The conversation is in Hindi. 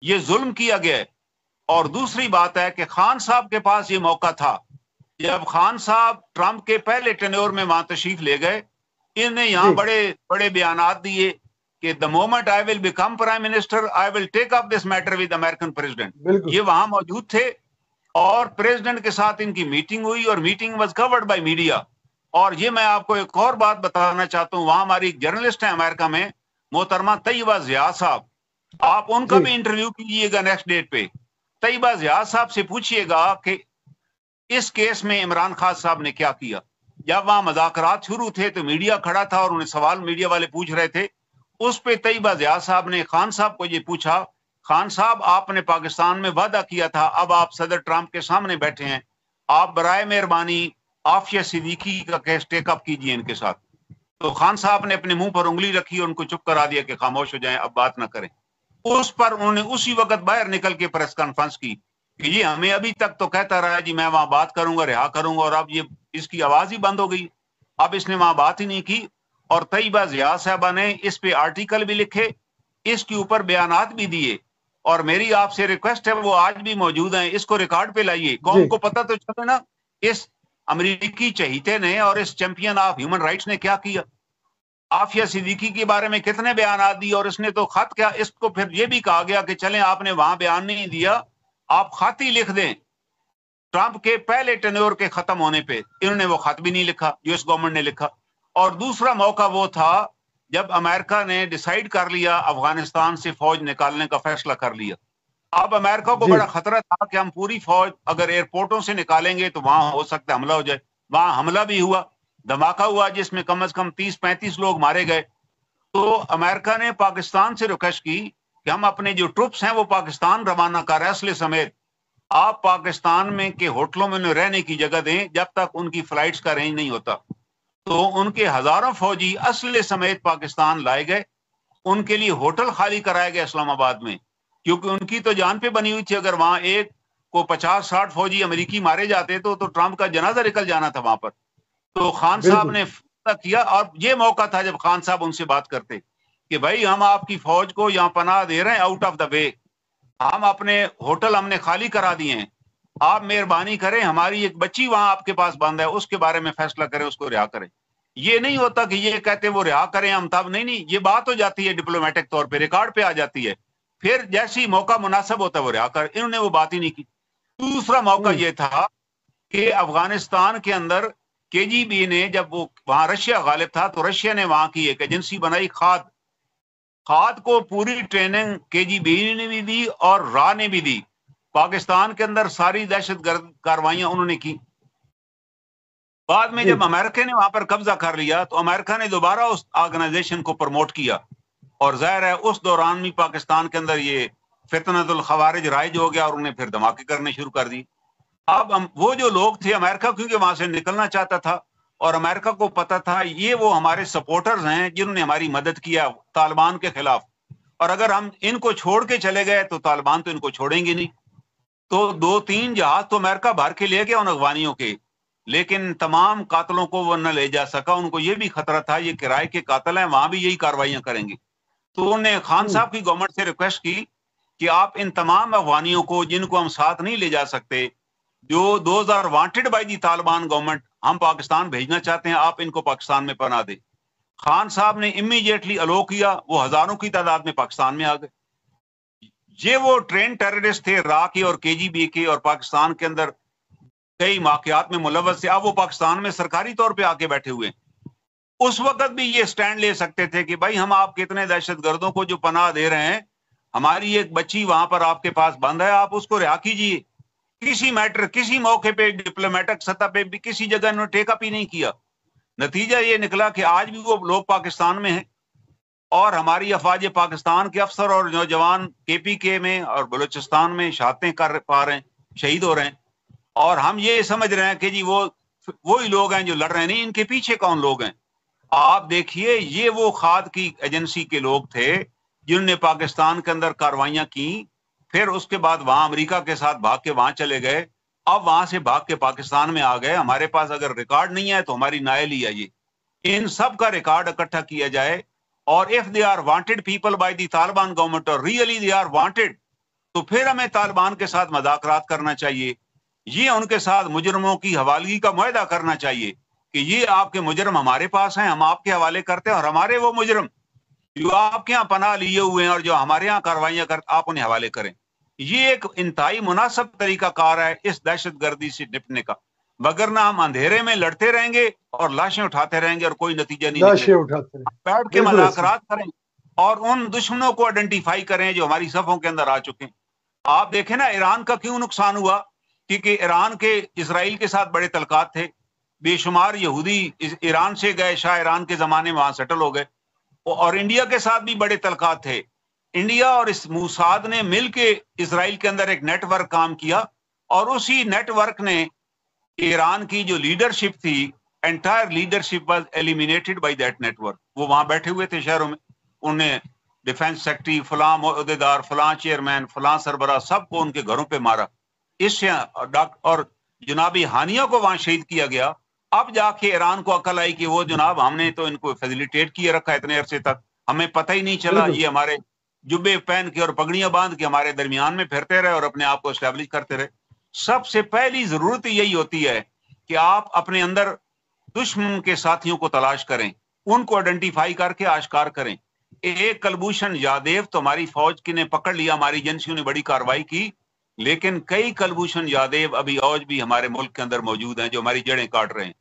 ये जुल्म किया गया है। और दूसरी बात है कि खान साहब के पास ये मौका था, जब खान साहब ट्रंप के पहले टेन्योर में वहां तशरीफ ले गए, इन्हें यहाँ जी बड़े बड़े बयानात दिए कि the moment I will become prime minister I will take up this matter with American president. बिल्कुल। ये वहां मौजूद थे और प्रेसिडेंट के साथ इनकी मीटिंग हुई और meeting was covered by media. और ये मैं आपको एक और बात बताना चाहता हूँ, वहां हमारी एक जर्नलिस्ट है अमेरिका में, मोहतरमा तैयबा जिया साहब, आप उनका जी भी इंटरव्यू कीजिएगा नेक्स्ट डेट पे। तैयबा जिया साहब से पूछिएगा कि इस केस में इमरान खान साहब ने क्या किया। जब वहां मुज़ाकरात शुरू थे तो मीडिया खड़ा था और उन्हें सवाल मीडिया वाले पूछ रहे थे। उस पे तैयबा जिया साहब ने खान साहब को ये पूछा, खान साहब आपने पाकिस्तान में वादा किया था, अब आप सदर ट्रंप के सामने बैठे हैं, आप बराए मेहरबानी आफिया सिद्दीकी का केस टेकअप कीजिए इनके साथ। तो खान साहब ने अपने मुंह पर उंगली रखी और उनको चुप करा दिया कि खामोश हो जाएं, अब बात ना करें। उस पर उन्होंने उसी वक्त बाहर निकल के प्रेस कॉन्फ्रेंस की कि ये हमें अभी तक तो कहता रहा जी मैं वहां बात करूंगा, रिहा करूंगा, और अब ये इसकी आवाज ही बंद हो गई, अब इसने वहां बात ही नहीं की। और तैयबा जिया साहबा ने इस पे आर्टिकल भी लिखे, इसके ऊपर बयानात भी दिए, और मेरी आपसे रिक्वेस्ट है वो आज भी मौजूद हैं, इसको रिकॉर्ड पे लाइए, जी कौम को पता तो चले ना इस अमेरिकी चहीते ने और इस चैंपियन ऑफ ह्यूमन राइट्स ने क्या किया। आफिया सिद्दीकी के बारे में कितने बयान दिए, और इसने तो खत क्या, इसको फिर ये भी कहा गया कि चलें आपने वहां बयान नहीं दिया, आप खत ही लिख दें। ट्रंप के पहले टेन्योर के खत्म होने पे इन्होंने वो खत भी नहीं लिखा, यूएस गवर्नमेंट ने लिखा। और दूसरा मौका वो था जब अमेरिका ने डिसाइड कर लिया अफगानिस्तान से फौज निकालने का फैसला कर लिया। अब अमेरिका को जी बड़ा खतरा था कि हम पूरी फौज अगर एयरपोर्टों से निकालेंगे तो वहां हो सकता है हमला हो जाए। वहां हमला भी हुआ, धमाका हुआ जिसमें कम से कम 30-35 लोग मारे गए। तो अमेरिका ने पाकिस्तान से रिक्वेस्ट की कि हम अपने जो ट्रुप्स हैं वो पाकिस्तान रवाना कर असले समेत, आप पाकिस्तान में के होटलों में रहने की जगह दें जब तक उनकी फ्लाइट्स का अरेंज नहीं होता। तो उनके हजारों फौजी असले समेत पाकिस्तान लाए गए, उनके लिए होटल खाली कराया गया इस्लामाबाद में, क्योंकि उनकी तो जान पे बनी हुई थी, अगर वहां एक को 50-60 फौजी अमेरिकी मारे जाते तो ट्रंप का जनाजा निकल जाना था वहां पर। तो खान साहब बिल्कुल। ने किया, और ये मौका था जब खान साहब उनसे बात करते कि भाई हम आपकी फौज को यहाँ पनाह दे रहे हैं आउट ऑफ द वे, हम अपने होटल हमने खाली करा दिए हैं, आप मेहरबानी करें, हमारी एक बच्ची वहां आपके पास बंद है, उसके बारे में फैसला करें, उसको रिहा करें। ये नहीं होता कि ये कहते वो रिहा करें हम तब, नहीं नहीं, ये बात हो जाती है डिप्लोमेटिक तौर पे, रिकॉर्ड पे आ जाती है, फिर जैसी मौका मुनासिब होता है वो रिहा कर। इन्होंने वो बात ही नहीं की। दूसरा मौका ये था कि अफगानिस्तान के अंदर केजीबी ने, जब वो वहां रशिया गालिब था तो रशिया ने वहां की एक एजेंसी बनाई, खाद खाद को पूरी ट्रेनिंग केजीबी ने भी दी और रा ने भी दी। पाकिस्तान के अंदर सारी दहशतगर्द कार्रवाइयां उन्होंने की। बाद में जी जब अमेरिका ने वहां पर कब्जा कर लिया तो अमेरिका ने दोबारा उस ऑर्गेनाइजेशन को प्रमोट किया, और जाहिर है उस दौरान भी पाकिस्तान के अंदर ये फितनतुल खवारिज राइज हो गया और उन्हें फिर धमाके करने शुरू कर दी। अब वो जो लोग थे, अमेरिका क्योंकि वहां से निकलना चाहता था और अमेरिका को पता था ये वो हमारे सपोर्टर्स हैं जिन्होंने हमारी मदद किया तालिबान के खिलाफ, और अगर हम इनको छोड़ के चले गए तो तालिबान तो इनको छोड़ेंगे नहीं। तो 2-3 जहाज तो अमेरिका भर के ले गया उन अफगानियों के, लेकिन तमाम कातलों को वो न ले जा सका। उनको ये भी खतरा था ये किराए के कातल हैं, वहां भी यही कार्रवाइयां करेंगे। तो उन्होंने खान साहब की गवर्नमेंट से रिक्वेस्ट की कि आप इन तमाम अफगानियों को जिनको हम साथ नहीं ले जा सकते, जो 2000 wanted by the Taliban government, हम पाकिस्तान भेजना चाहते हैं, आप इनको पाकिस्तान में पनाह दे। खान साहब ने इमीडिएटली अलो किया, वो हजारों की तादाद में पाकिस्तान में आ गए। ये वो ट्रेन टेररिस्ट थे रा के और केजीबी के, और पाकिस्तान के अंदर कई वाकयात में मुलव्वस थे। अब वो पाकिस्तान में सरकारी तौर पे आके बैठे हुए। उस वक्त भी ये स्टैंड ले सकते थे कि भाई हम आपके इतने दहशतगर्दों को जो पनाह दे रहे हैं, हमारी एक बच्ची वहां पर आपके पास बंद है, आप उसको रिहा कीजिए। किसी मैटर, किसी मौके पे, डिप्लोमेटिक सतह पे भी किसी जगह इन्होंने टेकअप ही नहीं किया। नतीजा ये निकला कि आज भी वो लोग पाकिस्तान में हैं, और हमारी अफवाज पाकिस्तान के अफसर और नौजवान केपीके में और बलूचिस्तान में शहादतें कर पा रहे हैं, शहीद हो रहे हैं, और हम ये समझ रहे हैं कि जी वो ही लोग हैं जो लड़ रहे हैं। नहीं, इनके पीछे कौन लोग हैं? आप देखिए, ये वो खाद की एजेंसी के लोग थे जिन्होंने पाकिस्तान के अंदर कार्रवाइयां की, फिर उसके बाद वहां अमेरिका के साथ भाग के वहां चले गए, अब वहां से भाग के पाकिस्तान में आ गए। हमारे पास अगर रिकॉर्ड नहीं है तो हमारी नायल ही है ये। इन सब का रिकॉर्ड इकट्ठा किया जाए, और if they are wanted people by the Taliban government और रियली दे आर वांटेड, तो फिर हमें तालिबान के साथ मुज़ाकरात करना चाहिए, ये उनके साथ मुजरमों की हवालगी का मुआहदा करना चाहिए कि ये आपके मुजरम हमारे पास हैं, हम आपके हवाले करते हैं, और हमारे वो मुजरम जो आपके यहाँ पनाह लिए हुए हैं और जो हमारे यहाँ कार्रवाइयां करते, आप उन्हें हवाले करें। ये एक इंतहाई मुनासिब तरीका कार है इस दहशतगर्दी से निपटने का, मगर ना हम अंधेरे में लड़ते रहेंगे और लाशें उठाते रहेंगे और कोई नतीजा नहीं निकलेगा। बैठ के मुज़ाकरात करें और उन दुश्मनों को आइडेंटिफाई करें जो हमारी सफों के अंदर आ चुके हैं। आप देखें ना ईरान का क्यों नुकसान हुआ, क्योंकि ईरान के इसराइल के साथ बड़े तलकात थे, बेशुमार यहूदी ईरान से गए, शाह ईरान के जमाने में वहां सेटल हो गए, और इंडिया के साथ भी बड़े तलकात थे। इंडिया और इस मूसाद ने मिलके इसराइल के अंदर एक नेटवर्क काम किया, और उसी नेटवर्क ने ईरान की जो लीडरशिप थी, entire leadership was eliminated by that network. वो वहां बैठे हुए थे शहरों में, उन्हें डिफेंस सेक्रेटरी, फलां ओहदेदार, फलां चेयरमैन, फलां सरबरा, सबको उनके घरों पे मारा। इससे और जनाबी हानिया को वहां शहीद किया गया। अब जाके ईरान को अकल आई कि वो जनाब हमने तो इनको फैसिलिटेट किए रखा है इतने अरसे तक, हमें पता ही नहीं चला, ये हमारे जुब्बे पहन के और पगड़ियां बांध के हमारे दरमियान में फिरते रहे और अपने आप को एस्टैब्लिश करते रहे। सबसे पहली जरूरत यही होती है कि आप अपने अंदर दुश्मन के साथियों को तलाश करें, उनको आइडेंटिफाई करके आश्कार करें। एक कलभूषण यादव तो हमारी फौज की ने पकड़ लिया, हमारी एजेंसियों ने बड़ी कार्रवाई की, लेकिन कई कलभूषण यादव अभी आज भी हमारे मुल्क के अंदर मौजूद हैं जो हमारी जड़ें काट रहे हैं।